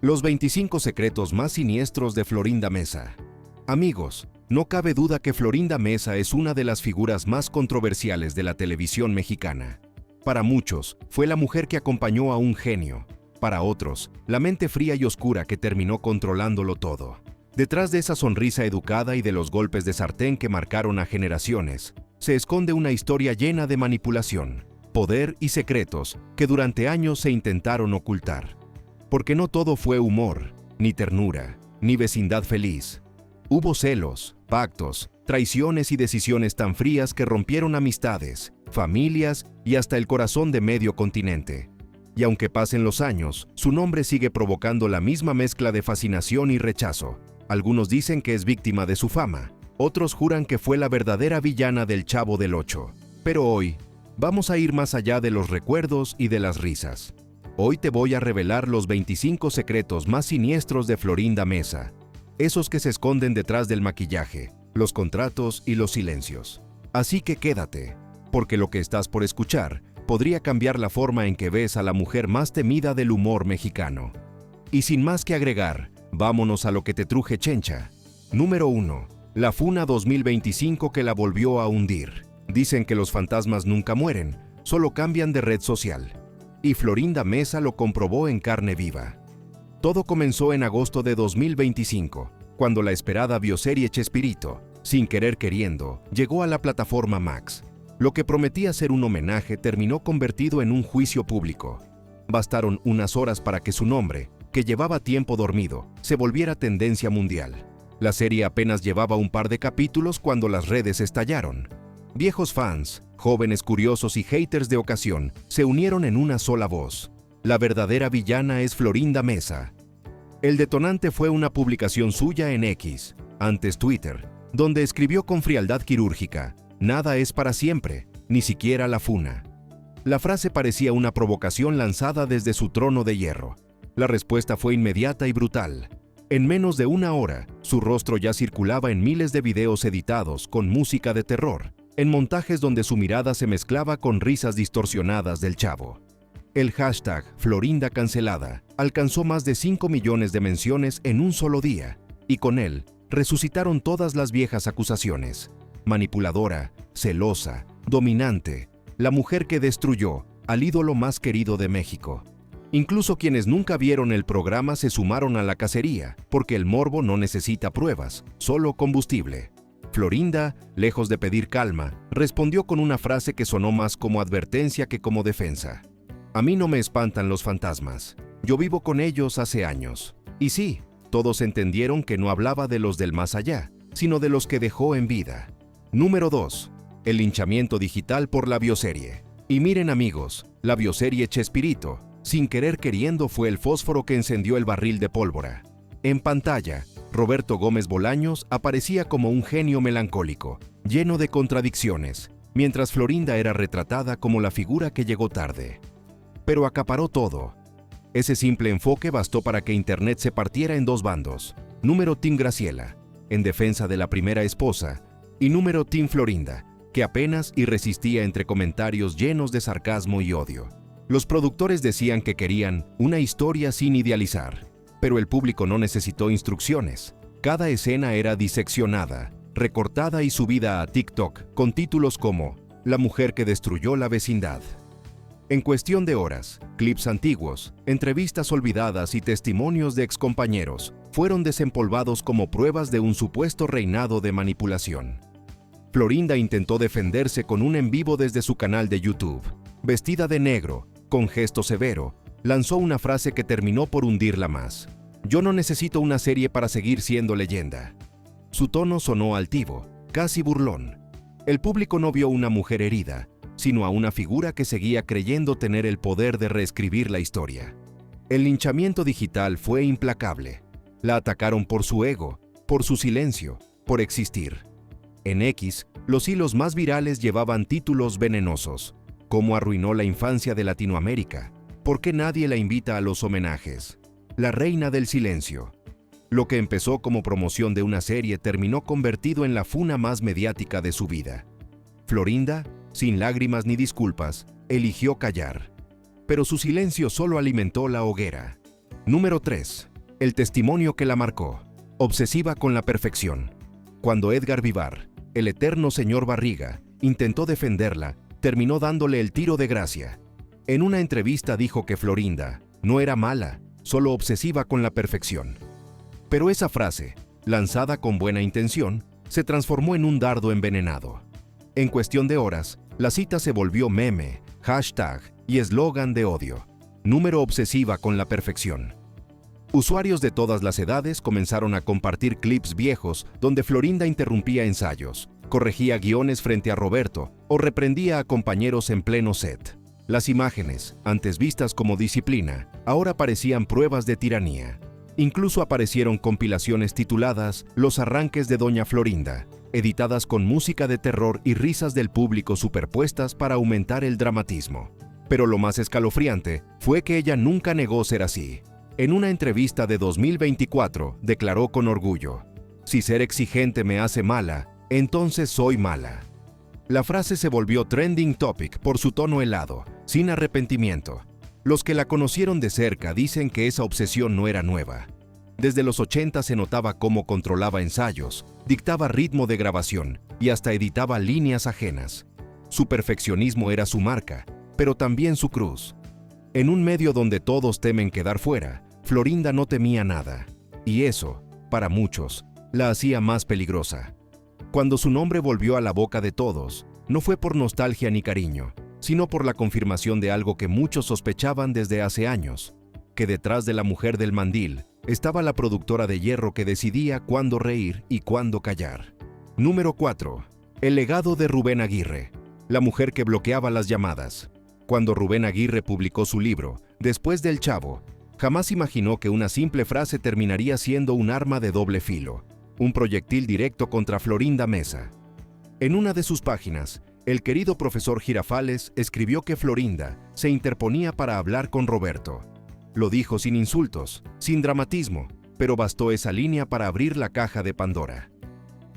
Los 25 secretos más siniestros de Florinda Meza. Amigos, no cabe duda que Florinda Meza es una de las figuras más controversiales de la televisión mexicana. Para muchos, fue la mujer que acompañó a un genio. Para otros, la mente fría y oscura que terminó controlándolo todo. Detrás de esa sonrisa educada y de los golpes de sartén que marcaron a generaciones, se esconde una historia llena de manipulación, poder y secretos que durante años se intentaron ocultar. Porque no todo fue humor, ni ternura, ni vecindad feliz. Hubo celos, pactos, traiciones y decisiones tan frías que rompieron amistades, familias y hasta el corazón de medio continente. Y aunque pasen los años, su nombre sigue provocando la misma mezcla de fascinación y rechazo. Algunos dicen que es víctima de su fama, otros juran que fue la verdadera villana del Chavo del Ocho. Pero hoy, vamos a ir más allá de los recuerdos y de las risas. Hoy te voy a revelar los 25 secretos más siniestros de Florinda Meza, esos que se esconden detrás del maquillaje, los contratos y los silencios. Así que quédate, porque lo que estás por escuchar podría cambiar la forma en que ves a la mujer más temida del humor mexicano. Y sin más que agregar, vámonos a lo que te truje chencha. Número 1. La Funa 2025 que la volvió a hundir. Dicen que los fantasmas nunca mueren, solo cambian de red social. Y Florinda Meza lo comprobó en carne viva. Todo comenzó en agosto de 2025, cuando la esperada bioserie Chespirito, sin querer queriendo, llegó a la plataforma Max. Lo que prometía ser un homenaje terminó convertido en un juicio público. Bastaron unas horas para que su nombre, que llevaba tiempo dormido, se volviera tendencia mundial. La serie apenas llevaba un par de capítulos cuando las redes estallaron. Viejos fans, jóvenes curiosos y haters de ocasión se unieron en una sola voz. La verdadera villana es Florinda Meza. El detonante fue una publicación suya en X, antes Twitter, donde escribió con frialdad quirúrgica: "Nada es para siempre, ni siquiera la funa". La frase parecía una provocación lanzada desde su trono de hierro. La respuesta fue inmediata y brutal. En menos de una hora, su rostro ya circulaba en miles de videos editados con música de terror, en montajes donde su mirada se mezclaba con risas distorsionadas del Chavo. El hashtag Florinda Cancelada alcanzó más de 5 millones de menciones en un solo día, y con él resucitaron todas las viejas acusaciones. Manipuladora, celosa, dominante, la mujer que destruyó al ídolo más querido de México. Incluso quienes nunca vieron el programa se sumaron a la cacería, porque el morbo no necesita pruebas, solo combustible. Florinda, lejos de pedir calma, respondió con una frase que sonó más como advertencia que como defensa. "A mí no me espantan los fantasmas. Yo vivo con ellos hace años". Y sí, todos entendieron que no hablaba de los del más allá, sino de los que dejó en vida. Número 2. El linchamiento digital por la bioserie. Y miren amigos, la bioserie Chespirito, sin querer queriendo, fue el fósforo que encendió el barril de pólvora. En pantalla, Roberto Gómez Bolaños aparecía como un genio melancólico, lleno de contradicciones, mientras Florinda era retratada como la figura que llegó tarde. Pero acaparó todo. Ese simple enfoque bastó para que Internet se partiera en dos bandos. Número Team Graciela, en defensa de la primera esposa, y número Team Florinda, que apenas y resistía entre comentarios llenos de sarcasmo y odio. Los productores decían que querían una historia sin idealizar, pero el público no necesitó instrucciones. Cada escena era diseccionada, recortada y subida a TikTok con títulos como "La mujer que destruyó la vecindad". En cuestión de horas, clips antiguos, entrevistas olvidadas y testimonios de excompañeros fueron desempolvados como pruebas de un supuesto reinado de manipulación. Florinda intentó defenderse con un en vivo desde su canal de YouTube. Vestida de negro, con gesto severo, lanzó una frase que terminó por hundirla más: "Yo no necesito una serie para seguir siendo leyenda". Su tono sonó altivo, casi burlón. El público no vio una mujer herida, sino a una figura que seguía creyendo tener el poder de reescribir la historia. El linchamiento digital fue implacable. La atacaron por su ego, por su silencio, por existir. En X, los hilos más virales llevaban títulos venenosos: "Cómo arruinó la infancia de Latinoamérica", "¿Por qué nadie la invita a los homenajes?", "La reina del silencio". Lo que empezó como promoción de una serie terminó convertido en la funa más mediática de su vida. Florinda, sin lágrimas ni disculpas, eligió callar. Pero su silencio solo alimentó la hoguera. Número 3. El testimonio que la marcó. Obsesiva con la perfección. Cuando Edgar Vivar, el eterno señor Barriga, intentó defenderla, terminó dándole el tiro de gracia. En una entrevista dijo que Florinda no era mala, solo obsesiva con la perfección. Pero esa frase, lanzada con buena intención, se transformó en un dardo envenenado. En cuestión de horas, la cita se volvió meme, hashtag y eslogan de odio. Número obsesiva con la perfección. Usuarios de todas las edades comenzaron a compartir clips viejos donde Florinda interrumpía ensayos, corregía guiones frente a Roberto o reprendía a compañeros en pleno set. Las imágenes, antes vistas como disciplina, ahora parecían pruebas de tiranía. Incluso aparecieron compilaciones tituladas Los arranques de Doña Florinda, editadas con música de terror y risas del público superpuestas para aumentar el dramatismo. Pero lo más escalofriante fue que ella nunca negó ser así. En una entrevista de 2024, declaró con orgullo: "Si ser exigente me hace mala, entonces soy mala". La frase se volvió trending topic por su tono helado, sin arrepentimiento. Los que la conocieron de cerca dicen que esa obsesión no era nueva. Desde los 80 se notaba cómo controlaba ensayos, dictaba ritmo de grabación y hasta editaba líneas ajenas. Su perfeccionismo era su marca, pero también su cruz. En un medio donde todos temen quedar fuera, Florinda no temía nada, y eso, para muchos, la hacía más peligrosa. Cuando su nombre volvió a la boca de todos, no fue por nostalgia ni cariño, sino por la confirmación de algo que muchos sospechaban desde hace años, que detrás de la mujer del mandil estaba la productora de hierro que decidía cuándo reír y cuándo callar. Número 4. El legado de Rubén Aguirre, la mujer que bloqueaba las llamadas. Cuando Rubén Aguirre publicó su libro, Después del Chavo, jamás imaginó que una simple frase terminaría siendo un arma de doble filo, un proyectil directo contra Florinda Mesa. En una de sus páginas, el querido profesor Girafales escribió que Florinda se interponía para hablar con Roberto. Lo dijo sin insultos, sin dramatismo, pero bastó esa línea para abrir la caja de Pandora.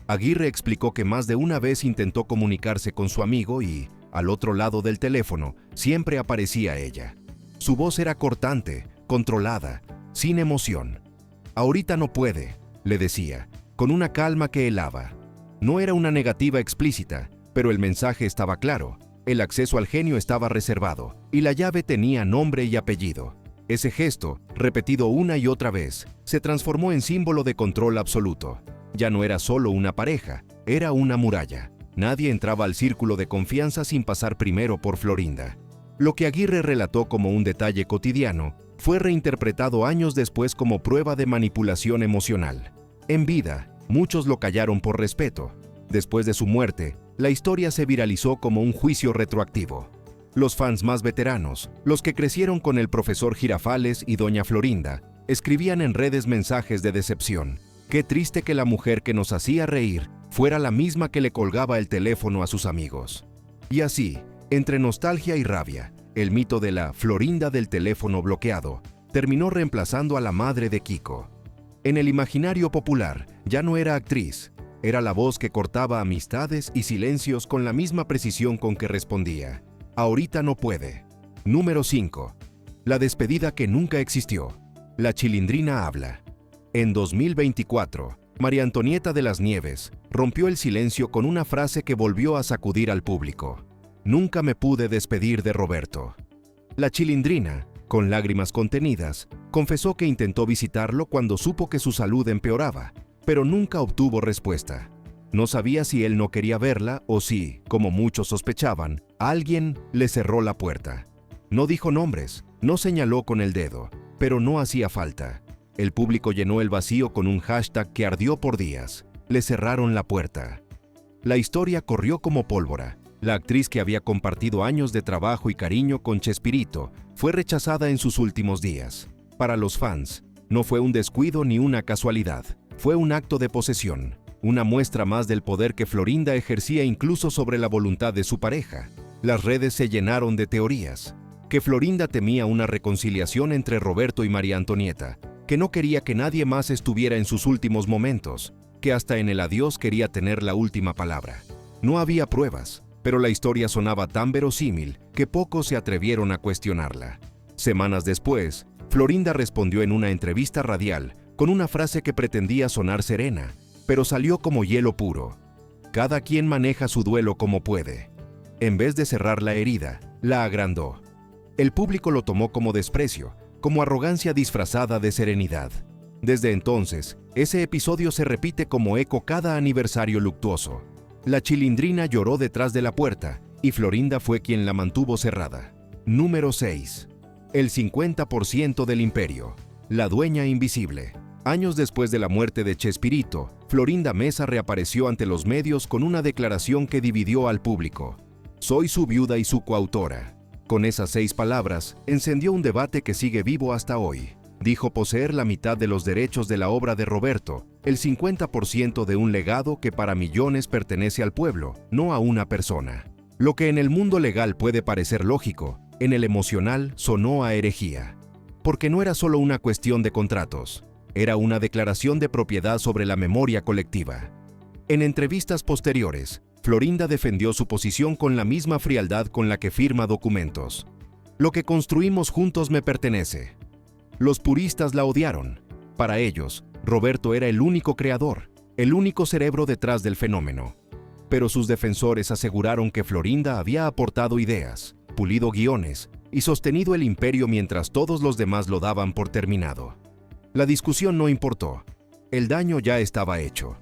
Aguirre explicó que más de una vez intentó comunicarse con su amigo y, al otro lado del teléfono, siempre aparecía ella. Su voz era cortante, controlada, sin emoción. "Ahorita no puede", le decía, con una calma que helaba. No era una negativa explícita, pero el mensaje estaba claro. El acceso al genio estaba reservado, y la llave tenía nombre y apellido. Ese gesto, repetido una y otra vez, se transformó en símbolo de control absoluto. Ya no era solo una pareja, era una muralla. Nadie entraba al círculo de confianza sin pasar primero por Florinda. Lo que Aguirre relató como un detalle cotidiano fue reinterpretado años después como prueba de manipulación emocional. En vida, muchos lo callaron por respeto. Después de su muerte, la historia se viralizó como un juicio retroactivo. Los fans más veteranos, los que crecieron con el profesor Girafales y Doña Florinda, escribían en redes mensajes de decepción. Qué triste que la mujer que nos hacía reír fuera la misma que le colgaba el teléfono a sus amigos. Y así, entre nostalgia y rabia, el mito de la Florinda del teléfono bloqueado terminó reemplazando a la madre de Kiko. En el imaginario popular, ya no era actriz, era la voz que cortaba amistades y silencios con la misma precisión con que respondía: "Ahorita no puede". Número 5. La despedida que nunca existió. La Chilindrina habla. En 2024, María Antonieta de las Nieves rompió el silencio con una frase que volvió a sacudir al público: "Nunca me pude despedir de Roberto". La Chilindrina, con lágrimas contenidas, confesó que intentó visitarlo cuando supo que su salud empeoraba, pero nunca obtuvo respuesta. No sabía si él no quería verla o si, como muchos sospechaban, alguien le cerró la puerta. No dijo nombres, no señaló con el dedo, pero no hacía falta. El público llenó el vacío con un hashtag que ardió por días: "Le cerraron la puerta". La historia corrió como pólvora. La actriz, que había compartido años de trabajo y cariño con Chespirito, fue rechazada en sus últimos días. Para los fans, no fue un descuido ni una casualidad, fue un acto de posesión. Una muestra más del poder que Florinda ejercía incluso sobre la voluntad de su pareja. Las redes se llenaron de teorías. Que Florinda temía una reconciliación entre Roberto y María Antonieta, que no quería que nadie más estuviera en sus últimos momentos, que hasta en el adiós quería tener la última palabra. No había pruebas, pero la historia sonaba tan verosímil que pocos se atrevieron a cuestionarla. Semanas después, Florinda respondió en una entrevista radial con una frase que pretendía sonar serena, pero salió como hielo puro. Cada quien maneja su duelo como puede. En vez de cerrar la herida, la agrandó. El público lo tomó como desprecio, como arrogancia disfrazada de serenidad. Desde entonces, ese episodio se repite como eco cada aniversario luctuoso. La Chilindrina lloró detrás de la puerta y Florinda fue quien la mantuvo cerrada. Número 6. El 50% del imperio. La dueña invisible. Años después de la muerte de Chespirito, Florinda Mesa reapareció ante los medios con una declaración que dividió al público. Soy su viuda y su coautora. Con esas 6 palabras, encendió un debate que sigue vivo hasta hoy. Dijo poseer la mitad de los derechos de la obra de Roberto, el 50% de un legado que para millones pertenece al pueblo, no a una persona. Lo que en el mundo legal puede parecer lógico, en el emocional sonó a herejía. Porque no era solo una cuestión de contratos, era una declaración de propiedad sobre la memoria colectiva. En entrevistas posteriores, Florinda defendió su posición con la misma frialdad con la que firma documentos. Lo que construimos juntos me pertenece. Los puristas la odiaron. Para ellos, Roberto era el único creador, el único cerebro detrás del fenómeno. Pero sus defensores aseguraron que Florinda había aportado ideas, pulido guiones y sostenido el imperio mientras todos los demás lo daban por terminado. La discusión no importó. El daño ya estaba hecho.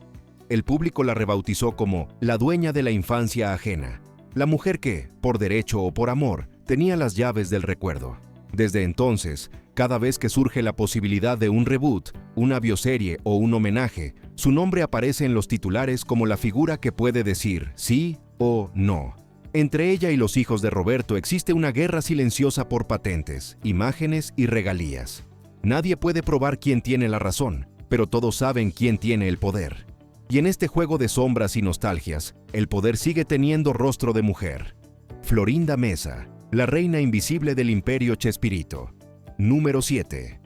El público la rebautizó como la dueña de la infancia ajena, la mujer que, por derecho o por amor, tenía las llaves del recuerdo. Desde entonces, cada vez que surge la posibilidad de un reboot, una bioserie o un homenaje, su nombre aparece en los titulares como la figura que puede decir sí o no. Entre ella y los hijos de Roberto existe una guerra silenciosa por patentes, imágenes y regalías. Nadie puede probar quién tiene la razón, pero todos saben quién tiene el poder. Y en este juego de sombras y nostalgias, el poder sigue teniendo rostro de mujer. Florinda Mesa, la reina invisible del imperio Chespirito. Número 7.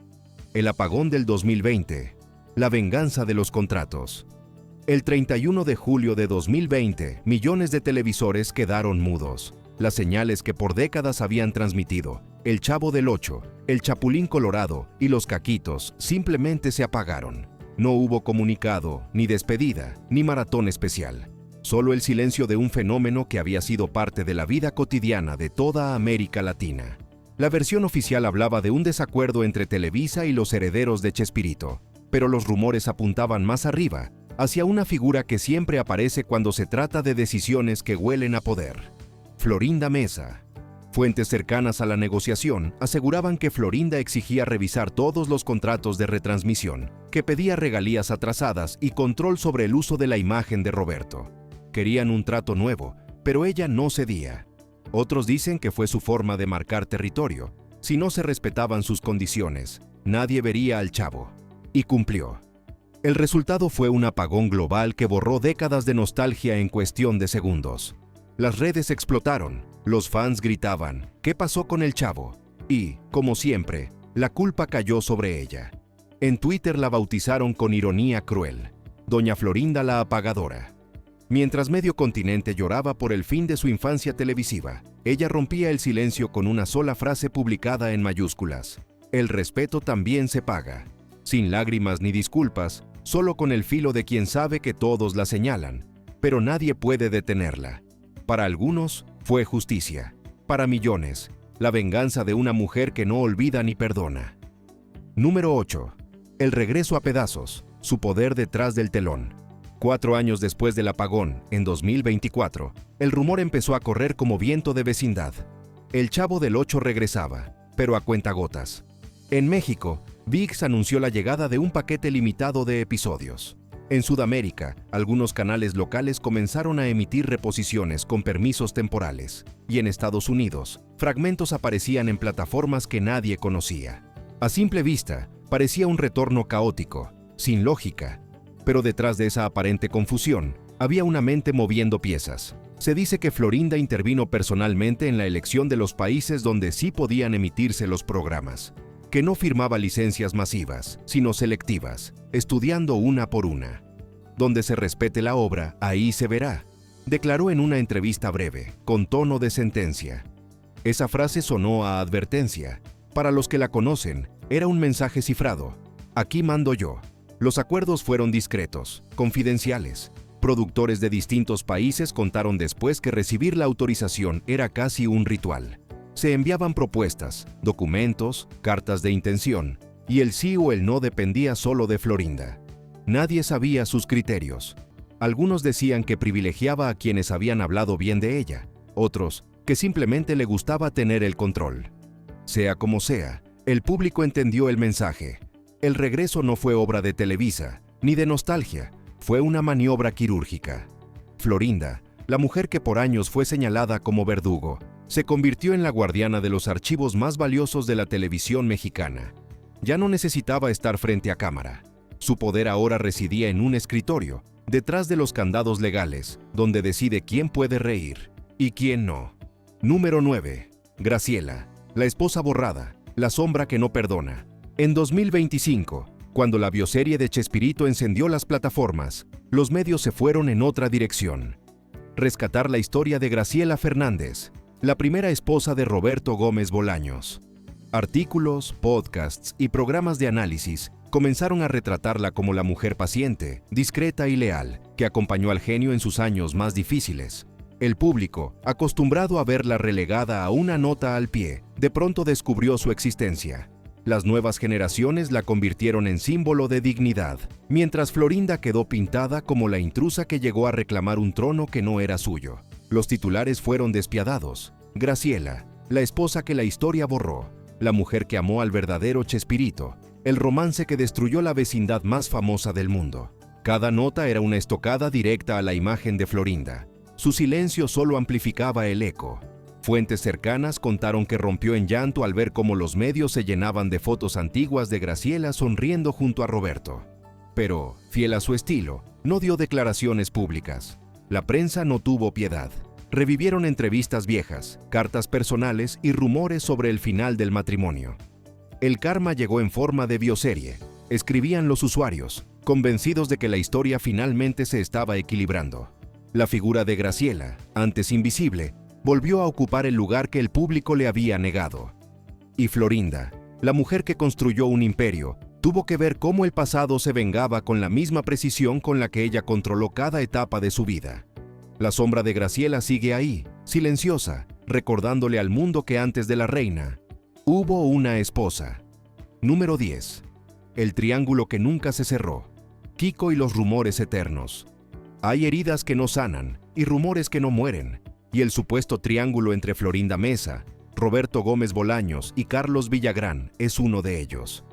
El apagón del 2020. La venganza de los contratos. El 31 de julio de 2020, millones de televisores quedaron mudos. Las señales que por décadas habían transmitido, El Chavo del Ocho, El Chapulín Colorado y Los Caquitos, simplemente se apagaron. No hubo comunicado, ni despedida, ni maratón especial. Solo el silencio de un fenómeno que había sido parte de la vida cotidiana de toda América Latina. La versión oficial hablaba de un desacuerdo entre Televisa y los herederos de Chespirito, pero los rumores apuntaban más arriba, hacia una figura que siempre aparece cuando se trata de decisiones que huelen a poder. Florinda Mesa. Fuentes cercanas a la negociación aseguraban que Florinda exigía revisar todos los contratos de retransmisión, que pedía regalías atrasadas y control sobre el uso de la imagen de Roberto. Querían un trato nuevo, pero ella no cedía. Otros dicen que fue su forma de marcar territorio. Si no se respetaban sus condiciones, nadie vería al Chavo. Y cumplió. El resultado fue un apagón global que borró décadas de nostalgia en cuestión de segundos. Las redes explotaron, los fans gritaban, ¿qué pasó con el Chavo? Y, como siempre, la culpa cayó sobre ella. En Twitter la bautizaron con ironía cruel, Doña Florinda la apagadora. Mientras medio continente lloraba por el fin de su infancia televisiva, ella rompía el silencio con una sola frase publicada en mayúsculas. El respeto también se paga. Sin lágrimas ni disculpas, solo con el filo de quien sabe que todos la señalan, pero nadie puede detenerla. Para algunos, fue justicia. Para millones, la venganza de una mujer que no olvida ni perdona. Número 8. El regreso a pedazos, su poder detrás del telón. 4 años después del apagón, en 2024, el rumor empezó a correr como viento de vecindad. El Chavo del Ocho regresaba, pero a cuentagotas. En México, ViX anunció la llegada de un paquete limitado de episodios. En Sudamérica, algunos canales locales comenzaron a emitir reposiciones con permisos temporales, y en Estados Unidos, fragmentos aparecían en plataformas que nadie conocía. A simple vista, parecía un retorno caótico, sin lógica, pero detrás de esa aparente confusión, había una mente moviendo piezas. Se dice que Florinda intervino personalmente en la elección de los países donde sí podían emitirse los programas, que no firmaba licencias masivas, sino selectivas, estudiando una por una. Donde se respete la obra, ahí se verá, declaró en una entrevista breve, con tono de sentencia. Esa frase sonó a advertencia. Para los que la conocen, Era un mensaje cifrado. Aquí mando yo. Los acuerdos fueron discretos, confidenciales. Productores de distintos países contaron después que recibir la autorización era casi un ritual. Se enviaban propuestas, documentos, cartas de intención, y el sí o el no dependía solo de Florinda. Nadie sabía sus criterios. Algunos decían que privilegiaba a quienes habían hablado bien de ella, otros que simplemente le gustaba tener el control. Sea como sea, el público entendió el mensaje. El regreso no fue obra de Televisa, ni de nostalgia, fue una maniobra quirúrgica. Florinda, la mujer que por años fue señalada como verdugo, se convirtió en la guardiana de los archivos más valiosos de la televisión mexicana. Ya no necesitaba estar frente a cámara. Su poder ahora residía en un escritorio, detrás de los candados legales, donde decide quién puede reír y quién no. Número 9. Graciela, la esposa borrada, la sombra que no perdona. En 2025, cuando la bioserie de Chespirito encendió las plataformas, los medios se fueron en otra dirección. Rescatar la historia de Graciela Fernández, la primera esposa de Roberto Gómez Bolaños. Artículos, podcasts y programas de análisis comenzaron a retratarla como la mujer paciente, discreta y leal, que acompañó al genio en sus años más difíciles. El público, acostumbrado a verla relegada a una nota al pie, de pronto descubrió su existencia. Las nuevas generaciones la convirtieron en símbolo de dignidad, mientras Florinda quedó pintada como la intrusa que llegó a reclamar un trono que no era suyo. Los titulares fueron despiadados. Graciela, la esposa que la historia borró, la mujer que amó al verdadero Chespirito, el romance que destruyó la vecindad más famosa del mundo. Cada nota era una estocada directa a la imagen de Florinda. Su silencio solo amplificaba el eco. Fuentes cercanas contaron que rompió en llanto al ver cómo los medios se llenaban de fotos antiguas de Graciela sonriendo junto a Roberto. Pero, fiel a su estilo, no dio declaraciones públicas. La prensa no tuvo piedad. Revivieron entrevistas viejas, cartas personales y rumores sobre el final del matrimonio. El karma llegó en forma de bioserie, escribían los usuarios, convencidos de que la historia finalmente se estaba equilibrando. La figura de Graciela, antes invisible, volvió a ocupar el lugar que el público le había negado. Y Florinda, la mujer que construyó un imperio, tuvo que ver cómo el pasado se vengaba con la misma precisión con la que ella controló cada etapa de su vida. La sombra de Graciela sigue ahí, silenciosa, recordándole al mundo que antes de la reina, hubo una esposa. Número 10. El triángulo que nunca se cerró. Kiko y los rumores eternos. Hay heridas que no sanan y rumores que no mueren, y el supuesto triángulo entre Florinda Mesa, Roberto Gómez Bolaños y Carlos Villagrán es uno de ellos.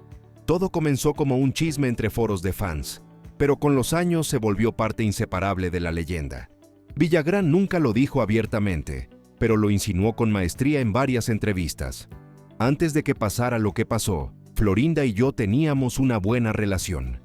Todo comenzó como un chisme entre foros de fans, pero con los años se volvió parte inseparable de la leyenda. Villagrán nunca lo dijo abiertamente, pero lo insinuó con maestría en varias entrevistas. Antes de que pasara lo que pasó, Florinda y yo teníamos una buena relación.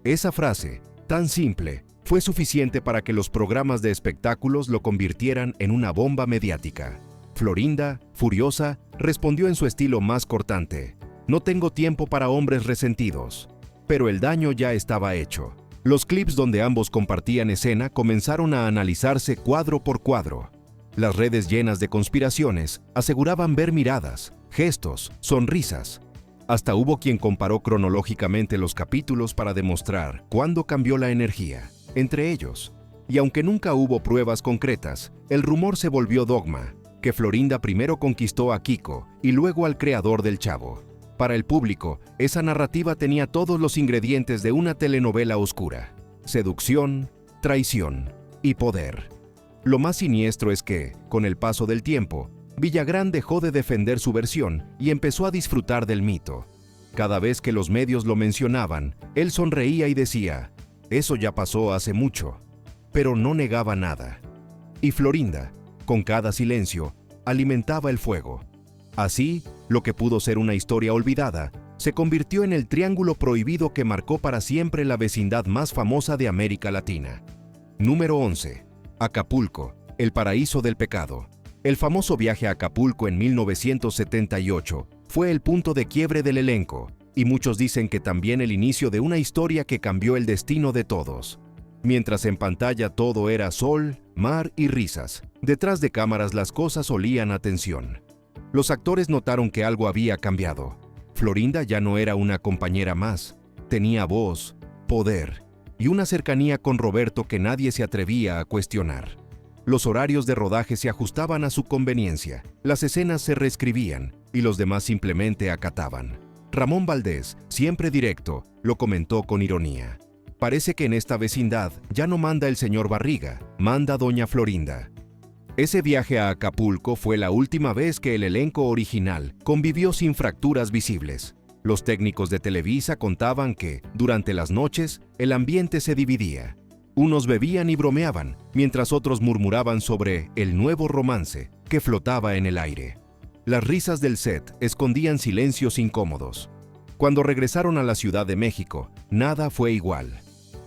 Esa frase, tan simple, fue suficiente para que los programas de espectáculos lo convirtieran en una bomba mediática. Florinda, furiosa, respondió en su estilo más cortante: "No tengo tiempo para hombres resentidos". Pero el daño ya estaba hecho. Los clips donde ambos compartían escena comenzaron a analizarse cuadro por cuadro. Las redes llenas de conspiraciones aseguraban ver miradas, gestos, sonrisas. Hasta hubo quien comparó cronológicamente los capítulos para demostrar cuándo cambió la energía entre ellos. Y aunque nunca hubo pruebas concretas, el rumor se volvió dogma, que Florinda primero conquistó a Kiko y luego al creador del Chavo. Para el público, esa narrativa tenía todos los ingredientes de una telenovela oscura: seducción, traición y poder. Lo más siniestro es que, con el paso del tiempo, Villagrán dejó de defender su versión y empezó a disfrutar del mito. Cada vez que los medios lo mencionaban, él sonreía y decía: "Eso ya pasó hace mucho", pero no negaba nada. Y Florinda, con cada silencio, alimentaba el fuego. Así, lo que pudo ser una historia olvidada, se convirtió en el triángulo prohibido que marcó para siempre la vecindad más famosa de América Latina. Número 11. Acapulco, el paraíso del pecado. El famoso viaje a Acapulco en 1978 fue el punto de quiebre del elenco, y muchos dicen que también el inicio de una historia que cambió el destino de todos. Mientras en pantalla todo era sol, mar y risas, detrás de cámaras las cosas olían a tensión. Los actores notaron que algo había cambiado. Florinda ya no era una compañera más. Tenía voz, poder y una cercanía con Roberto que nadie se atrevía a cuestionar. Los horarios de rodaje se ajustaban a su conveniencia, las escenas se reescribían y los demás simplemente acataban. Ramón Valdés, siempre directo, lo comentó con ironía. Parece que en esta vecindad ya no manda el señor Barriga, manda doña Florinda. Ese viaje a Acapulco fue la última vez que el elenco original convivió sin fracturas visibles. Los técnicos de Televisa contaban que, durante las noches, el ambiente se dividía. Unos bebían y bromeaban, mientras otros murmuraban sobre el nuevo romance que flotaba en el aire. Las risas del set escondían silencios incómodos. Cuando regresaron a la Ciudad de México, nada fue igual.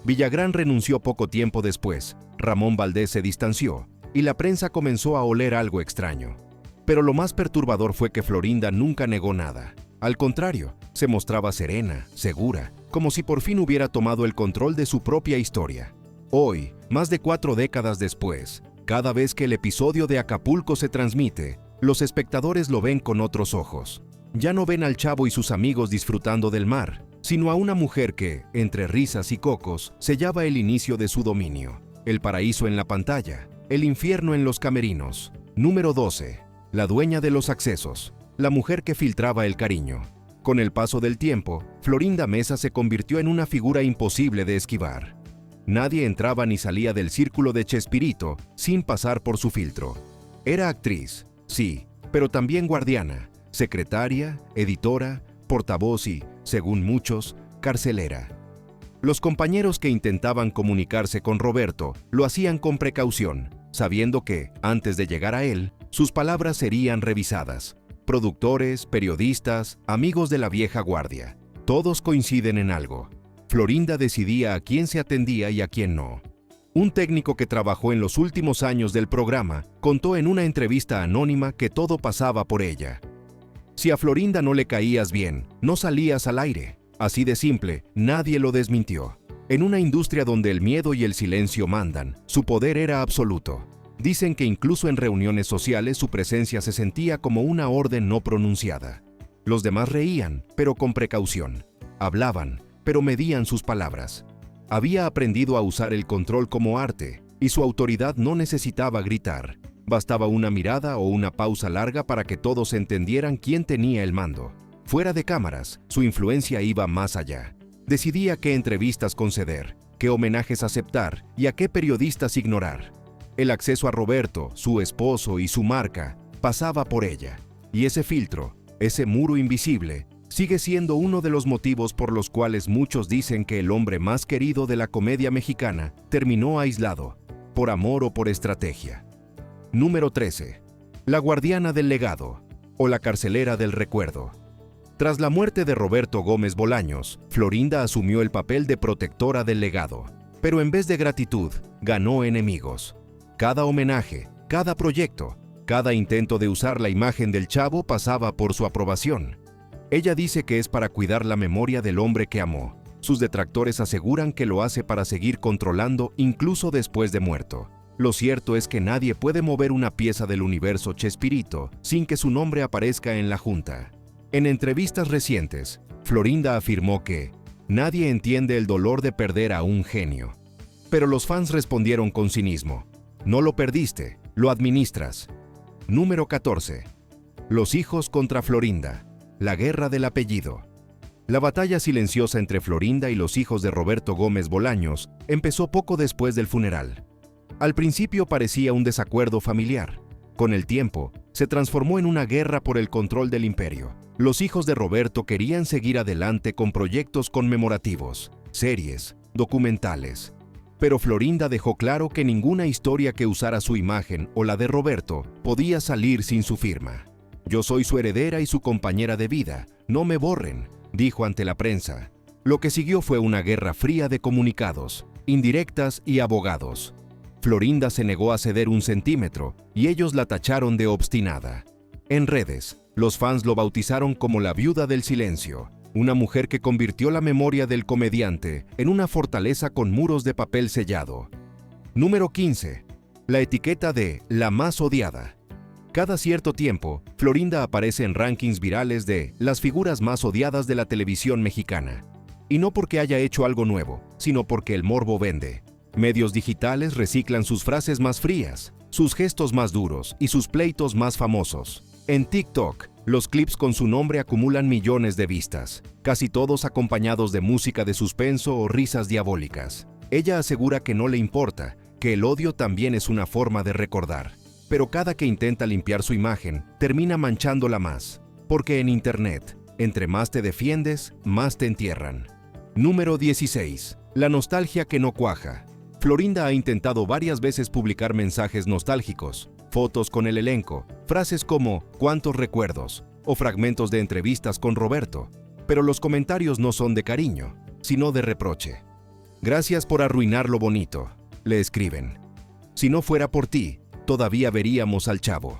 Villagrán renunció poco tiempo después, Ramón Valdés se distanció, y la prensa comenzó a oler algo extraño. Pero lo más perturbador fue que Florinda nunca negó nada. Al contrario, se mostraba serena, segura, como si por fin hubiera tomado el control de su propia historia. Hoy, más de 4 décadas después, cada vez que el episodio de Acapulco se transmite, los espectadores lo ven con otros ojos. Ya no ven al chavo y sus amigos disfrutando del mar, sino a una mujer que, entre risas y cocos, sellaba el inicio de su dominio. El paraíso en la pantalla, el infierno en los camerinos. Número 12. La dueña de los accesos, la mujer que filtraba el cariño. Con el paso del tiempo, Florinda Mesa se convirtió en una figura imposible de esquivar. Nadie entraba ni salía del círculo de Chespirito sin pasar por su filtro. Era actriz, sí, pero también guardiana, secretaria, editora, portavoz y, según muchos, carcelera. Los compañeros que intentaban comunicarse con Roberto lo hacían con precaución, sabiendo que, antes de llegar a él, sus palabras serían revisadas. Productores, periodistas, amigos de la vieja guardia, todos coinciden en algo. Florinda decidía a quién se atendía y a quién no. Un técnico que trabajó en los últimos años del programa contó en una entrevista anónima que todo pasaba por ella. Si a Florinda no le caías bien, no salías al aire. Así de simple, nadie lo desmintió. En una industria donde el miedo y el silencio mandan, su poder era absoluto. Dicen que incluso en reuniones sociales su presencia se sentía como una orden no pronunciada. Los demás reían, pero con precaución. Hablaban, pero medían sus palabras. Había aprendido a usar el control como arte, y su autoridad no necesitaba gritar. Bastaba una mirada o una pausa larga para que todos entendieran quién tenía el mando. Fuera de cámaras, su influencia iba más allá. Decidía qué entrevistas conceder, qué homenajes aceptar y a qué periodistas ignorar. El acceso a Roberto, su esposo y su marca pasaba por ella. Y ese filtro, ese muro invisible, sigue siendo uno de los motivos por los cuales muchos dicen que el hombre más querido de la comedia mexicana terminó aislado, por amor o por estrategia. Número 13. La guardiana del legado, o la carcelera del recuerdo. Tras la muerte de Roberto Gómez Bolaños, Florinda asumió el papel de protectora del legado, pero en vez de gratitud, ganó enemigos. Cada homenaje, cada proyecto, cada intento de usar la imagen del chavo pasaba por su aprobación. Ella dice que es para cuidar la memoria del hombre que amó. Sus detractores aseguran que lo hace para seguir controlando incluso después de muerto. Lo cierto es que nadie puede mover una pieza del universo Chespirito sin que su nombre aparezca en la junta. En entrevistas recientes, Florinda afirmó que nadie entiende el dolor de perder a un genio. Pero los fans respondieron con cinismo. No lo perdiste, lo administras. Número 14. Los hijos contra Florinda. La guerra del apellido. La batalla silenciosa entre Florinda y los hijos de Roberto Gómez Bolaños empezó poco después del funeral. Al principio parecía un desacuerdo familiar. Con el tiempo, se transformó en una guerra por el control del imperio. Los hijos de Roberto querían seguir adelante con proyectos conmemorativos, series, documentales. Pero Florinda dejó claro que ninguna historia que usara su imagen o la de Roberto podía salir sin su firma. Yo soy su heredera y su compañera de vida, no me borren, dijo ante la prensa. Lo que siguió fue una guerra fría de comunicados, indirectas y abogados. Florinda se negó a ceder un centímetro y ellos la tacharon de obstinada. En redes, los fans lo bautizaron como la viuda del silencio, una mujer que convirtió la memoria del comediante en una fortaleza con muros de papel sellado. Número 15. La etiqueta de la más odiada. Cada cierto tiempo, Florinda aparece en rankings virales de las figuras más odiadas de la televisión mexicana. Y no porque haya hecho algo nuevo, sino porque el morbo vende. Medios digitales reciclan sus frases más frías, sus gestos más duros y sus pleitos más famosos. En TikTok, los clips con su nombre acumulan millones de vistas, casi todos acompañados de música de suspenso o risas diabólicas. Ella asegura que no le importa, que el odio también es una forma de recordar. Pero cada que intenta limpiar su imagen, termina manchándola más. Porque en Internet, entre más te defiendes, más te entierran. Número 16. La nostalgia que no cuaja. Florinda ha intentado varias veces publicar mensajes nostálgicos, fotos con el elenco, frases como «cuántos recuerdos» o fragmentos de entrevistas con Roberto, pero los comentarios no son de cariño, sino de reproche. «Gracias por arruinar lo bonito», le escriben. «Si no fuera por ti, todavía veríamos al Chavo».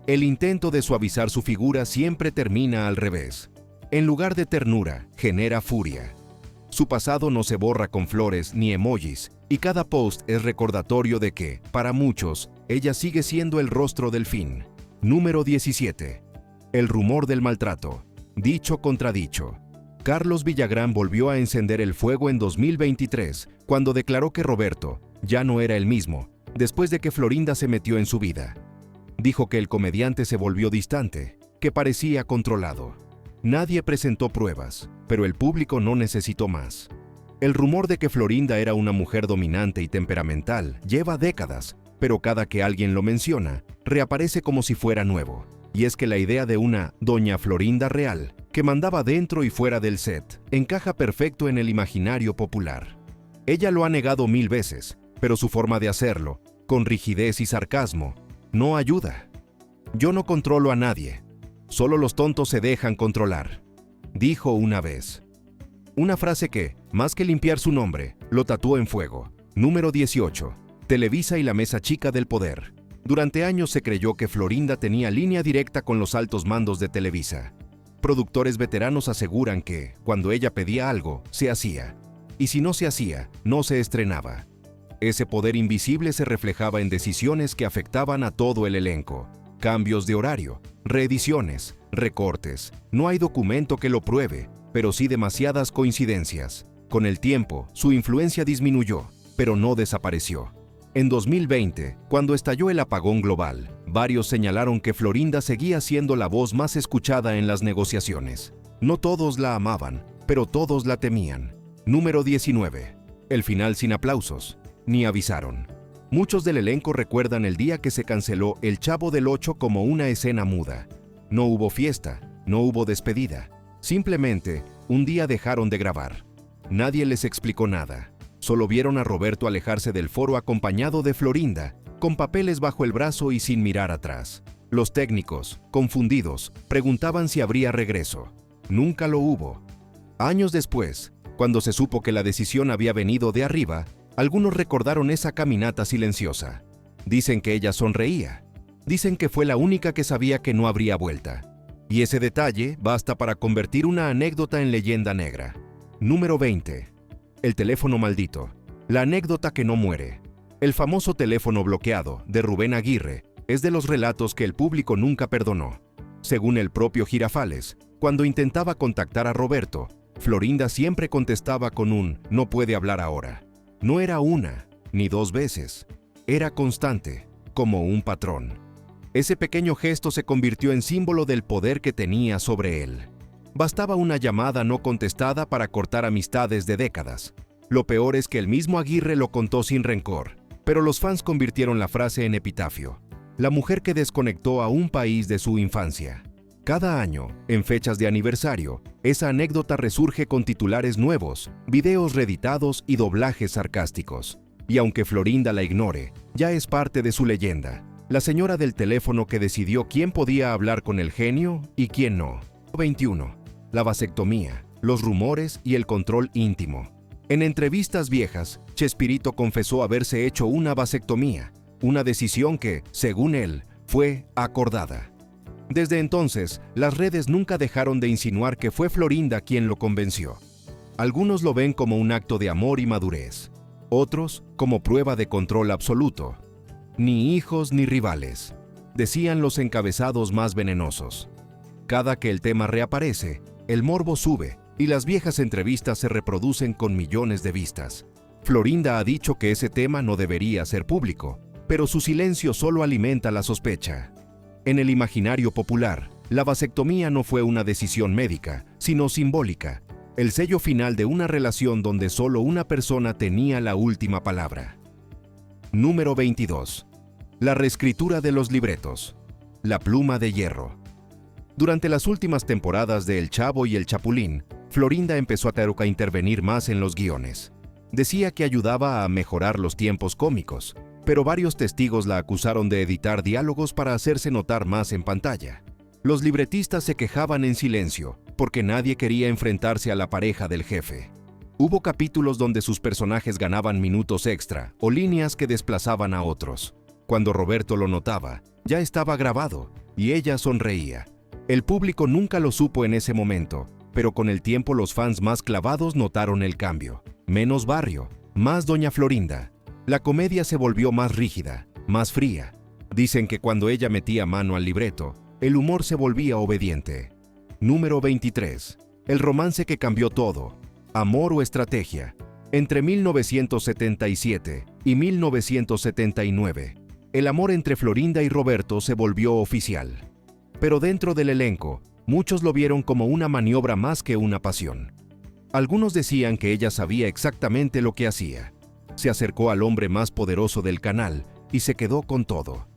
El intento de suavizar su figura siempre termina al revés. En lugar de ternura, genera furia. Su pasado no se borra con flores ni emojis, y cada post es recordatorio de que, para muchos, ella sigue siendo el rostro del fin. Número 17. El rumor del maltrato. Dicho contra dicho. Carlos Villagrán volvió a encender el fuego en 2023, cuando declaró que Roberto ya no era el mismo, después de que Florinda se metió en su vida. Dijo que el comediante se volvió distante, que parecía controlado. Nadie presentó pruebas, pero el público no necesitó más. El rumor de que Florinda era una mujer dominante y temperamental lleva décadas, pero cada que alguien lo menciona, reaparece como si fuera nuevo. Y es que la idea de una Doña Florinda real, que mandaba dentro y fuera del set, encaja perfecto en el imaginario popular. Ella lo ha negado 1000 veces, pero su forma de hacerlo, con rigidez y sarcasmo, no ayuda. «Yo no controlo a nadie. Solo los tontos se dejan controlar», dijo una vez. Una frase que, más que limpiar su nombre, lo tatuó en fuego. Número 18. Televisa y la mesa chica del poder. Durante años se creyó que Florinda tenía línea directa con los altos mandos de Televisa. Productores veteranos aseguran que, cuando ella pedía algo, se hacía. Y si no se hacía, no se estrenaba. Ese poder invisible se reflejaba en decisiones que afectaban a todo el elenco. Cambios de horario, reediciones, recortes. No hay documento que lo pruebe, pero sí demasiadas coincidencias. Con el tiempo, su influencia disminuyó, pero no desapareció. En 2020, cuando estalló el apagón global, varios señalaron que Florinda seguía siendo la voz más escuchada en las negociaciones. No todos la amaban, pero todos la temían. Número 19. El final sin aplausos. Ni avisaron. Muchos del elenco recuerdan el día que se canceló El Chavo del Ocho como una escena muda. No hubo fiesta, no hubo despedida. Simplemente, un día dejaron de grabar. Nadie les explicó nada. Solo vieron a Roberto alejarse del foro acompañado de Florinda, con papeles bajo el brazo y sin mirar atrás. Los técnicos, confundidos, preguntaban si habría regreso. Nunca lo hubo. Años después, cuando se supo que la decisión había venido de arriba, algunos recordaron esa caminata silenciosa. Dicen que ella sonreía. Dicen que fue la única que sabía que no habría vuelta. Y ese detalle basta para convertir una anécdota en leyenda negra. Número 20. El teléfono maldito. La anécdota que no muere. El famoso teléfono bloqueado, de Rubén Aguirre, es de los relatos que el público nunca perdonó. Según el propio Girafales, cuando intentaba contactar a Roberto, Florinda siempre contestaba con un «no puede hablar ahora». No era una, ni 2 veces. Era constante, como un patrón. Ese pequeño gesto se convirtió en símbolo del poder que tenía sobre él. Bastaba una llamada no contestada para cortar amistades de décadas. Lo peor es que el mismo Aguirre lo contó sin rencor, pero los fans convirtieron la frase en epitafio. La mujer que desconectó a un país de su infancia. Cada año, en fechas de aniversario, esa anécdota resurge con titulares nuevos, videos reeditados y doblajes sarcásticos. Y aunque Florinda la ignore, ya es parte de su leyenda. La señora del teléfono que decidió quién podía hablar con el genio y quién no. 21. La vasectomía, los rumores y el control íntimo. En entrevistas viejas, Chespirito confesó haberse hecho una vasectomía, una decisión que, según él, fue acordada. Desde entonces, las redes nunca dejaron de insinuar que fue Florinda quien lo convenció. Algunos lo ven como un acto de amor y madurez, otros como prueba de control absoluto. Ni hijos ni rivales. decían los encabezados más venenosos. Cada que el tema reaparece, el morbo sube y las viejas entrevistas se reproducen con millones de vistas. Florinda ha dicho que ese tema no debería ser público, pero su silencio solo alimenta la sospecha. En el imaginario popular, la vasectomía no fue una decisión médica, sino simbólica, el sello final de una relación donde solo una persona tenía la última palabra. Número 22. La reescritura de los libretos. La pluma de hierro. Durante las últimas temporadas de El Chavo y El Chapulín, Florinda empezó a intervenir más en los guiones. Decía que ayudaba a mejorar los tiempos cómicos, pero varios testigos la acusaron de editar diálogos para hacerse notar más en pantalla. Los libretistas se quejaban en silencio, porque nadie quería enfrentarse a la pareja del jefe. Hubo capítulos donde sus personajes ganaban minutos extra o líneas que desplazaban a otros. Cuando Roberto lo notaba, ya estaba grabado, y ella sonreía. El público nunca lo supo en ese momento, pero con el tiempo los fans más clavados notaron el cambio. Menos barrio, más Doña Florinda. La comedia se volvió más rígida, más fría. Dicen que cuando ella metía mano al libreto, el humor se volvía obediente. Número 23. El romance que cambió todo. Amor o estrategia. Entre 1977 y 1979, el amor entre Florinda y Roberto se volvió oficial. Pero dentro del elenco, muchos lo vieron como una maniobra más que una pasión. Algunos decían que ella sabía exactamente lo que hacía. Se acercó al hombre más poderoso del canal y se quedó con todo.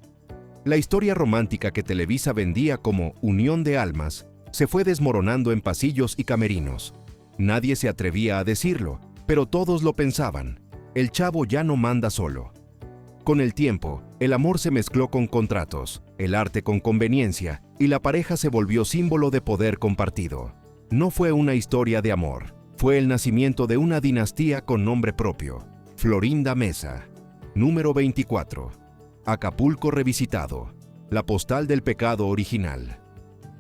La historia romántica que Televisa vendía como unión de almas se fue desmoronando en pasillos y camerinos. Nadie se atrevía a decirlo, pero todos lo pensaban. El Chavo ya no manda solo. Con el tiempo, el amor se mezcló con contratos, el arte con conveniencia, y la pareja se volvió símbolo de poder compartido. No fue una historia de amor, fue el nacimiento de una dinastía con nombre propio. Florinda Mesa. Número 24. Acapulco revisitado. La postal del pecado original.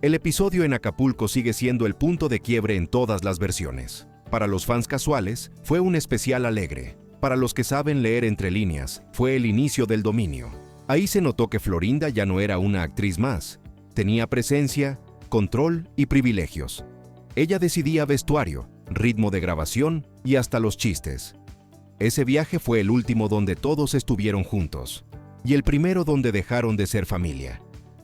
El episodio en Acapulco sigue siendo el punto de quiebre en todas las versiones. Para los fans casuales, fue un especial alegre. Para los que saben leer entre líneas, fue el inicio del dominio. Ahí se notó que Florinda ya no era una actriz más. Tenía presencia, control y privilegios. Ella decidía vestuario, ritmo de grabación y hasta los chistes. Ese viaje fue el último donde todos estuvieron juntos. Y el primero donde dejaron de ser familia.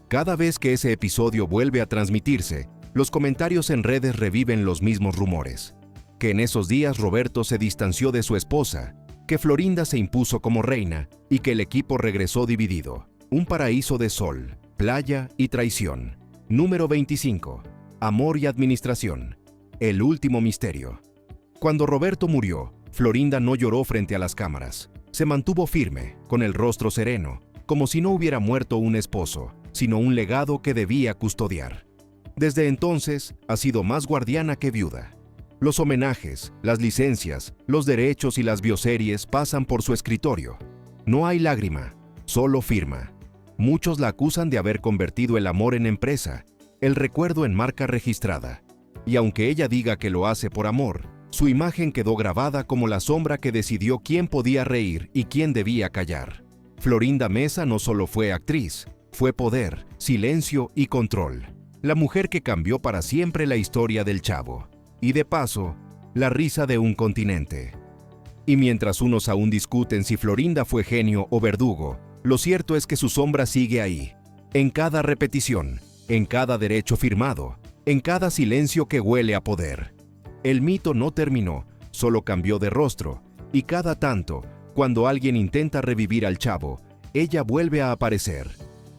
Cada vez que ese episodio vuelve a transmitirse, los comentarios en redes reviven los mismos rumores. Que en esos días Roberto se distanció de su esposa, que Florinda se impuso como reina y que el equipo regresó dividido. Un paraíso de sol, playa y traición. Número 25. Amor y administración. El último misterio. Cuando Roberto murió, Florinda no lloró frente a las cámaras. Se mantuvo firme, con el rostro sereno, como si no hubiera muerto un esposo, sino un legado que debía custodiar. Desde entonces, ha sido más guardiana que viuda. Los homenajes, las licencias, los derechos y las bioseries pasan por su escritorio. No hay lágrima, solo firma. Muchos la acusan de haber convertido el amor en empresa, el recuerdo en marca registrada. Y aunque ella diga que lo hace por amor, su imagen quedó grabada como la sombra que decidió quién podía reír y quién debía callar. Florinda Mesa no solo fue actriz, fue poder, silencio y control. La mujer que cambió para siempre la historia del Chavo. Y de paso, la risa de un continente. Y mientras unos aún discuten si Florinda fue genio o verdugo, lo cierto es que su sombra sigue ahí, en cada repetición, en cada derecho firmado, en cada silencio que huele a poder. El mito no terminó, solo cambió de rostro, y cada tanto, cuando alguien intenta revivir al Chavo, ella vuelve a aparecer,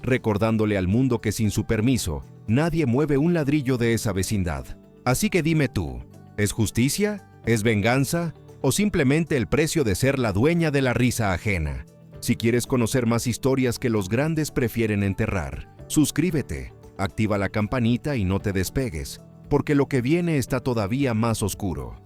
recordándole al mundo que sin su permiso, nadie mueve un ladrillo de esa vecindad. Así que dime tú, ¿es justicia? ¿Es venganza? ¿O simplemente el precio de ser la dueña de la risa ajena? Si quieres conocer más historias que los grandes prefieren enterrar, suscríbete, activa la campanita y no te despegues, porque lo que viene está todavía más oscuro.